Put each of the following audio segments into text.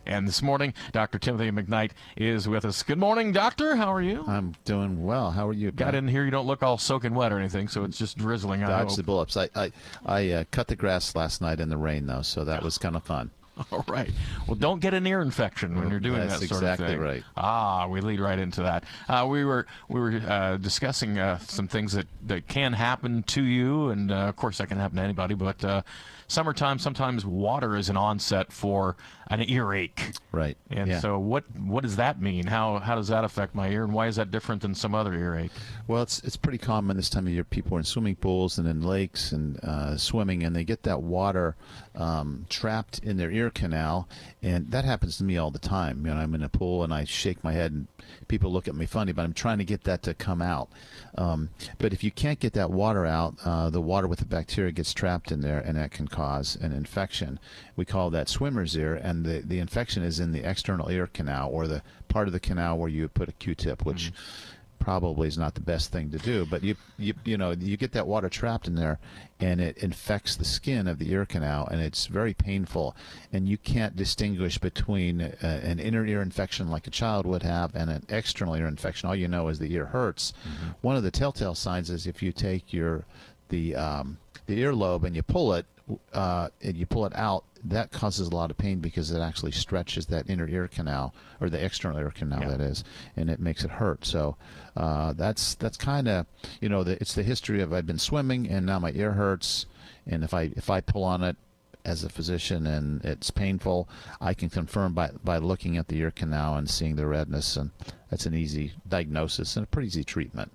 And this morning, Dr. Timothy McKnight is with us. Good morning, doctor. How are you? I'm doing well. How are you? Got in here. You don't look all soaking wet or anything, so it's just drizzling. Dodge the bullets. I cut the grass last night in the rain, though, so that was kind of fun. All right. Well, don't get an ear infection when you're doing that sort of thing. That's exactly right. We lead right into that. We were discussing some things that can happen to you, and of course that can happen to anybody. But summertime, sometimes water is an onset for an earache. Right. And so what does that mean? How does that affect my ear, and why is that different than some other earache? Well, it's pretty common this time of year. People are in swimming pools and in lakes and swimming, and they get that water trapped in their ear canal, and that happens to me all the time. You know, I'm in a pool and I shake my head, and people look at me funny, but I'm trying to get that to come out. But if you can't get that water out, the water with the bacteria gets trapped in there, and that can cause an infection. We call that swimmer's ear, and the infection is in the external ear canal, or the part of the canal where you put a Q-tip, which probably is not the best thing to do, but you get that water trapped in there, and it infects the skin of the ear canal, and it's very painful, and you can't distinguish between an inner ear infection like a child would have and an external ear infection. All you know is the ear hurts. One of the telltale signs is if you take the earlobe and you pull it out, that causes a lot of pain because it actually stretches that inner ear canal, or the external ear canal, that is, and it makes it hurt. So that's kind of, it's the history of I've been swimming and now my ear hurts, and if I pull on it as a physician and it's painful, I can confirm by looking at the ear canal and seeing the redness, and that's an easy diagnosis and a pretty easy treatment.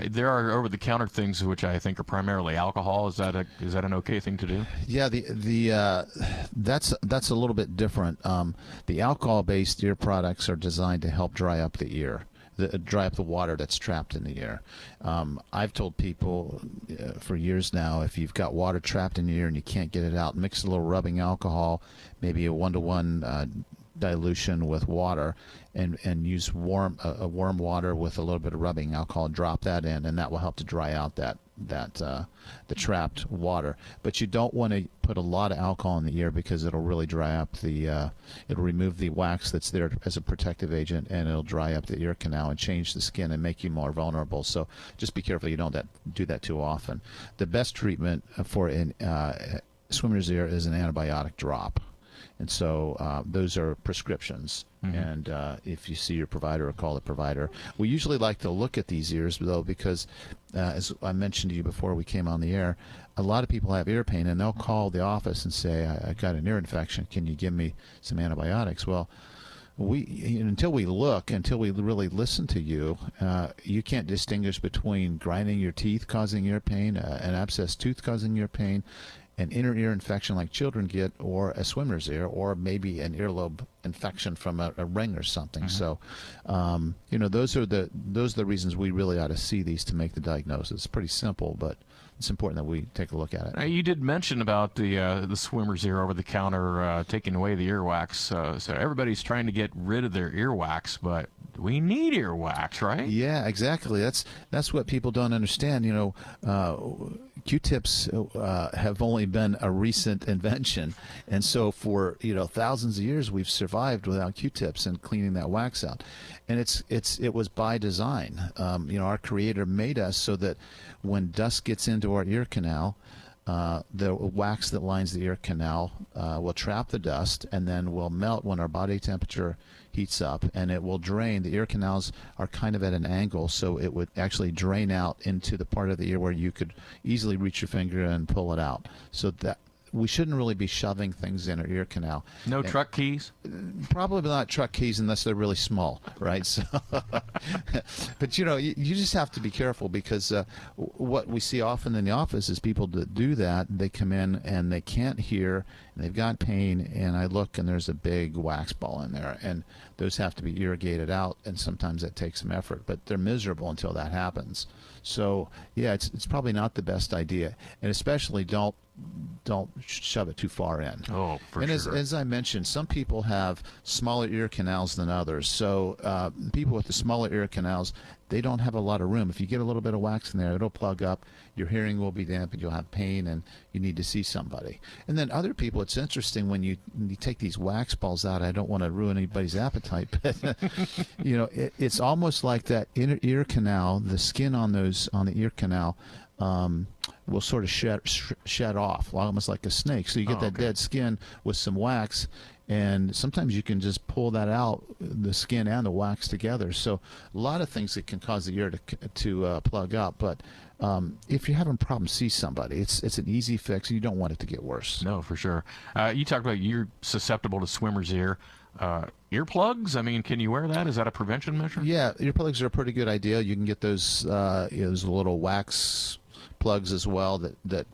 There are over-the-counter things which I think are primarily alcohol. Is that an okay thing to do? Yeah, that's a little bit different. The alcohol-based ear products are designed to help dry up the ear, dry up the water that's trapped in the ear. I've told people for years now, if you've got water trapped in your ear and you can't get it out, mix a little rubbing alcohol, maybe a 1-to-1 dilution with water, and use warm water with a little bit of rubbing alcohol. Drop that in, and that will help to dry out the trapped water. But you don't want to put a lot of alcohol in the ear because it'll really dry up it'll remove the wax that's there as a protective agent, and it'll dry up the ear canal and change the skin and make you more vulnerable. So just be careful you don't do that too often. The best treatment for swimmer's ear is an antibiotic drop. And so those are prescriptions. And if you see your provider or call the provider. We usually like to look at these ears, though, because as I mentioned to you before we came on the air, a lot of people have ear pain, and they'll call the office and say, I got an ear infection. Can you give me some antibiotics? Well, until we really listen to you, you can't distinguish between grinding your teeth causing ear pain, an abscessed tooth causing ear pain, an inner ear infection like children get, or a swimmer's ear, or maybe an earlobe infection from a ring or something. So, those are the reasons we really ought to see these to make the diagnosis. It's pretty simple, but it's important that we take a look at it. You did mention about the swimmer's ear over the counter taking away the earwax. So everybody's trying to get rid of their earwax, but we need earwax, right? Yeah, exactly. That's what people don't understand. Q-tips have only been a recent invention, and so for thousands of years we've survived without Q-tips and cleaning that wax out, and it was by design. Our Creator made us so that when dust gets into our ear canal, the wax that lines the ear canal will trap the dust and then will melt when our body temperature heats up, and it will drain. The ear canals are kind of at an angle, so it would actually drain out into the part of the ear where you could easily reach your finger and pull it out. So that we shouldn't really be shoving things in our ear canal. No truck keys? Probably not truck keys unless they're really small, right? So, but you just have to be careful, because what we see often in the office is people that do that, they come in and they can't hear, and they've got pain, and I look and there's a big wax ball in there, and those have to be irrigated out, and sometimes that takes some effort, but they're miserable until that happens. So yeah, it's probably not the best idea, and especially don't don't shove it too far in. Oh, for And sure. as I mentioned, some people have smaller ear canals than others. So people with the smaller ear canals, they don't have a lot of room. If you get a little bit of wax in there, it'll plug up. Your hearing will be dampened. You'll have pain, and you need to see somebody. And then other people, it's interesting when you take these wax balls out. I don't want to ruin anybody's appetite, but it's almost like that inner ear canal. The skin on the ear canal will sort of shed off, almost like a snake. So you get that okay. dead skin with some wax, and sometimes you can just pull that out, the skin and the wax together. So a lot of things that can cause the ear to plug up. But if you're having problems, see somebody. It's an easy fix, and you don't want it to get worse. No, for sure. You talked about you're susceptible to swimmer's ear. Earplugs? I mean, can you wear that? Is that a prevention measure? Yeah, earplugs are a pretty good idea. You can get those those little wax plugs as well that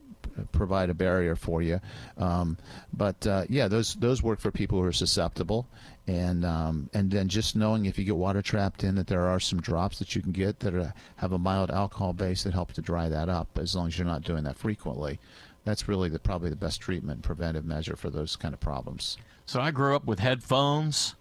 provide a barrier for you. Yeah, those work for people who are susceptible. And then just knowing if you get water trapped in, that there are some drops that you can get that have a mild alcohol base that help to dry that up, as long as you're not doing that frequently. That's really probably the best treatment, preventive measure for those kind of problems. So I grew up with headphones,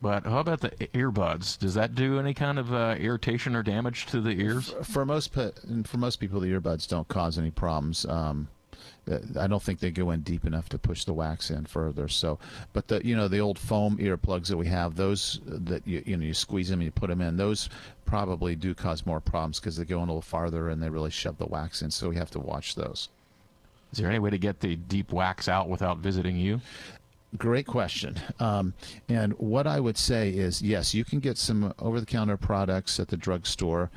but how about the earbuds? Does that do any kind of irritation or damage to the ears? For most people, the earbuds don't cause any problems. I don't think they go in deep enough to push the wax in further. So, but the old foam earplugs that we have, those that you squeeze them and you put them in, those probably do cause more problems because they go in a little farther and they really shove the wax in. So we have to watch those. Is there any way to get the deep wax out without visiting you? Great question. And what I would say is, yes, you can get some over-the-counter products at the drugstore,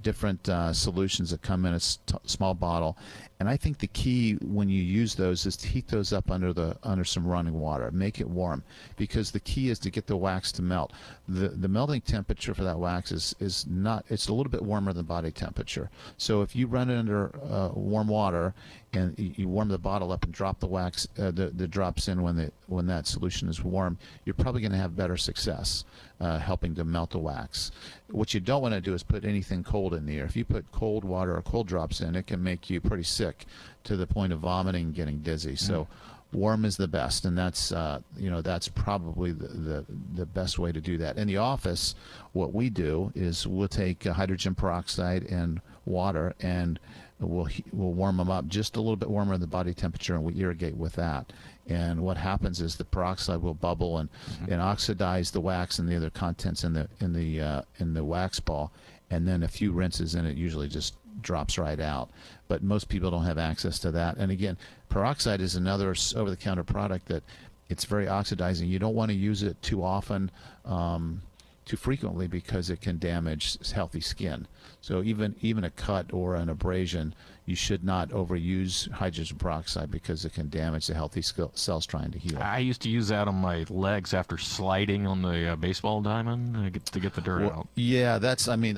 different solutions that come in a small bottle. And I think the key when you use those is to heat those up under some running water. Make it warm, because the key is to get the wax to melt. The melting temperature for that wax is not. It's a little bit warmer than body temperature. So if you run it under warm water and you warm the bottle up and drop the wax, the drops in when that solution is warm, you're probably going to have better success helping to melt the wax. What you don't want to do is put anything cold in the air. If you put cold water or cold drops in, it can make you pretty sick to the point of vomiting and getting dizzy. So warm is the best, and that's probably the best way to do that. In the office, what we do is we'll take hydrogen peroxide and water, and we'll warm them up just a little bit warmer than body temperature, and we irrigate with that. And what happens is the peroxide will bubble and oxidize the wax and the other contents in the wax ball, and then a few rinses and it usually just drops right out. But most people don't have access to that. And again, peroxide is another over-the-counter product that it's very oxidizing. You don't want to use it too often, too frequently, because it can damage healthy skin. So even a cut or an abrasion, you should not overuse hydrogen peroxide because it can damage the healthy cells trying to heal. I used to use that on my legs after sliding on the baseball diamond to get the dirt out. Yeah,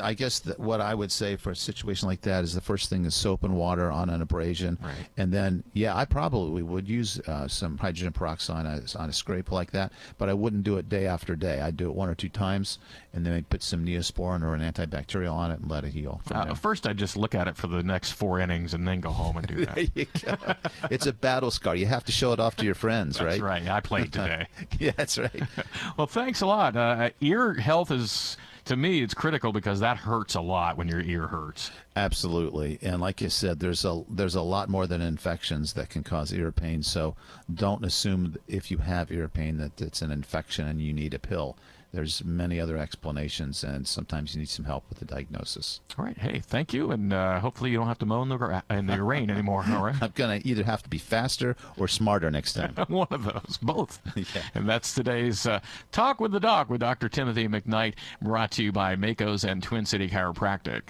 I guess what I would say for a situation like that is the first thing is soap and water on an abrasion. Right. And then, I probably would use some hydrogen peroxide on a scrape like that, but I wouldn't do it day after day. I'd do it 1 or 2 times, and then I'd put some Neosporin or an antibacterial on it and let it heal from there. First, I'd just look at it for the next 4 innings and then go home and do that. There you go. It's a battle scar. You have to show it off to your friends, right? That's right. I played today. Yeah, that's right. Well, thanks a lot. Ear health is, to me, it's critical because that hurts a lot when your ear hurts. Absolutely. And like you said, there's a lot more than infections that can cause ear pain. So don't assume if you have ear pain that it's an infection and you need a pill. There's many other explanations, and sometimes you need some help with the diagnosis. All right. Hey, thank you, and hopefully you don't have to mow in the rain anymore. All right. I'm going to either have to be faster or smarter next time. One of those, both. Yeah. And that's today's Talk with the Doc with Dr. Timothy McKnight, brought to you by Mako's and Twin City Chiropractic.